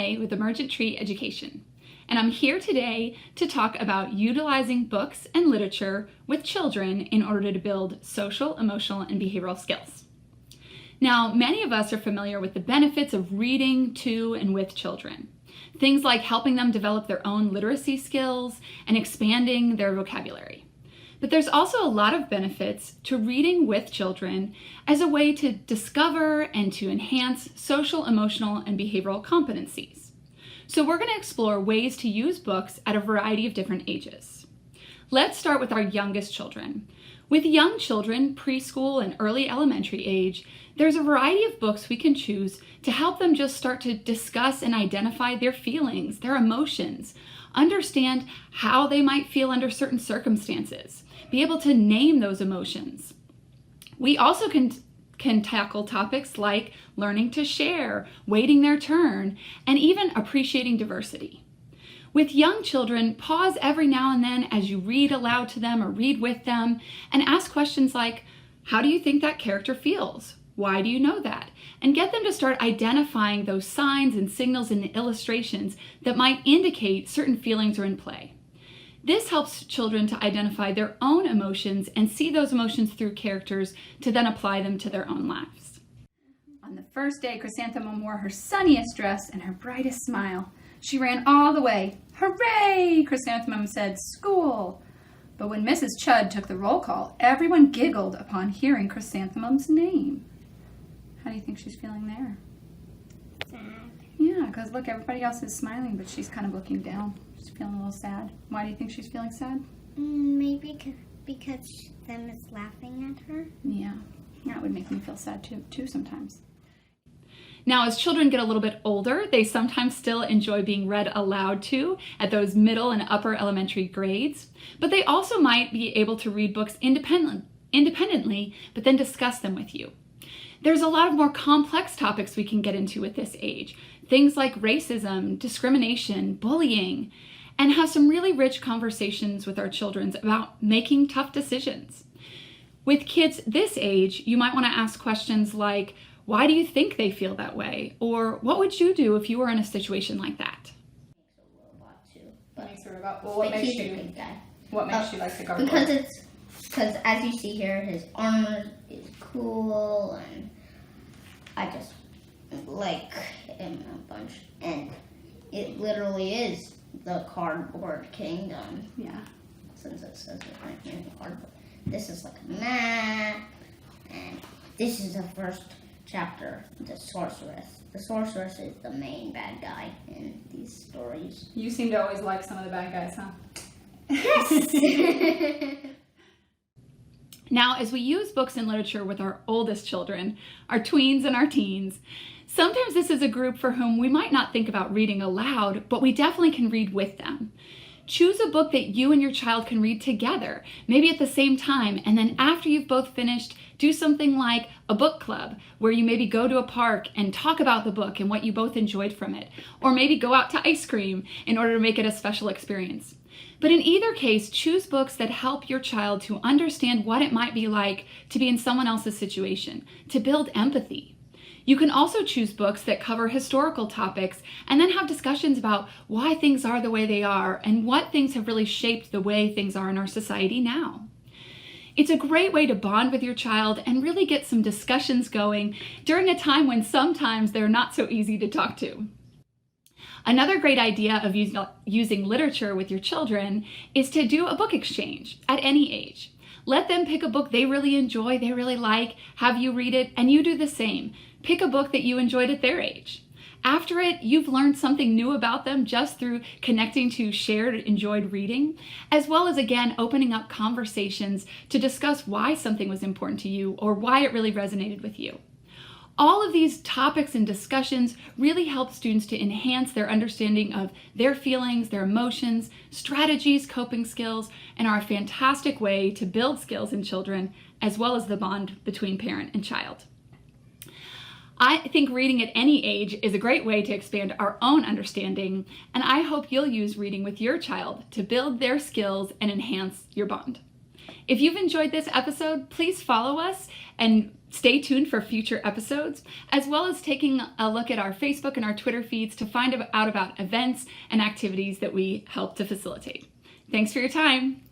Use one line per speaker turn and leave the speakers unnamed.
May with Emergent Tree Education, and I'm here today to talk about utilizing books and literature with children in order to build social, emotional, and behavioral skills. Now, many of us are familiar with the benefits of reading to and with children. Things like helping them develop their own literacy skills and expanding their vocabulary. But there's also a lot of benefits to reading with children as a way to discover and to enhance social, emotional, and behavioral competencies. So we're going to explore ways to use books at a variety of different ages. Let's start with our youngest children. With young children, preschool and early elementary age, there's a variety of books we can choose to help them just start to discuss and identify their feelings, their emotions, understand how they might feel under certain circumstances, be able to name those emotions. We also can tackle topics like learning to share, waiting their turn, and even appreciating diversity. With young children, pause every now and then as you read aloud to them or read with them and ask questions like, how do you think that character feels? Why do you know that? And get them to start identifying those signs and signals in the illustrations that might indicate certain feelings are in play. This helps children to identify their own emotions and see those emotions through characters to then apply them to their own lives. On the first day, Chrysanthemum wore her sunniest dress and her brightest smile. She ran all the way. Hooray! Chrysanthemum said, school. But when Mrs. Chud took the roll call, everyone giggled upon hearing Chrysanthemum's name. How do you think she's feeling there?
Sad.
Yeah, because look, everybody else is smiling, but she's kind of looking down. She's feeling a little sad. Why do you think she's feeling sad?
Maybe because them is laughing at her.
Yeah, that would make me feel sad too sometimes. Now, as children get a little bit older, they sometimes still enjoy being read aloud to at those middle and upper elementary grades, but they also might be able to read books independently, but then discuss them with you. There's a lot of more complex topics we can get into at this age, things like racism, discrimination, bullying, and have some really rich conversations with our children about making tough decisions. With kids this age, you might want to ask questions like, why do you think they feel that way? Or what would you do if you were in a situation like that?
What makes you like the gargoyle? Because as you see here, his armor is cool, and I just like him a bunch. And it literally is the cardboard kingdom.
Yeah.
Since it says it right here in the cardboard. This is like a map, and this is the first chapter, the sorceress. The sorceress is the main bad guy in these stories.
You seem to always like some of the bad guys, huh?
Yes!
Now, as we use books and literature with our oldest children, our tweens and our teens, sometimes this is a group for whom we might not think about reading aloud, but we definitely can read with them. Choose a book that you and your child can read together, maybe at the same time, and then after you've both finished, do something like a book club, where you maybe go to a park and talk about the book and what you both enjoyed from it, or maybe go out to ice cream in order to make it a special experience. But in either case, choose books that help your child to understand what it might be like to be in someone else's situation, to build empathy. You can also choose books that cover historical topics and then have discussions about why things are the way they are and what things have really shaped the way things are in our society now. It's a great way to bond with your child and really get some discussions going during a time when sometimes they're not so easy to talk to. Another great idea of using literature with your children is to do a book exchange at any age. Let them pick a book they really enjoy, they really like, have you read it, and you do the same. Pick a book that you enjoyed at their age. After it, you've learned something new about them just through connecting to shared enjoyed reading, as well as, again, opening up conversations to discuss why something was important to you or why it really resonated with you. All of these topics and discussions really help students to enhance their understanding of their feelings, their emotions, strategies, coping skills, and are a fantastic way to build skills in children, as well as the bond between parent and child. I think reading at any age is a great way to expand our own understanding, and I hope you'll use reading with your child to build their skills and enhance your bond. If you've enjoyed this episode, please follow us and stay tuned for future episodes, as well as taking a look at our Facebook and our Twitter feeds to find out about events and activities that we help to facilitate. Thanks for your time.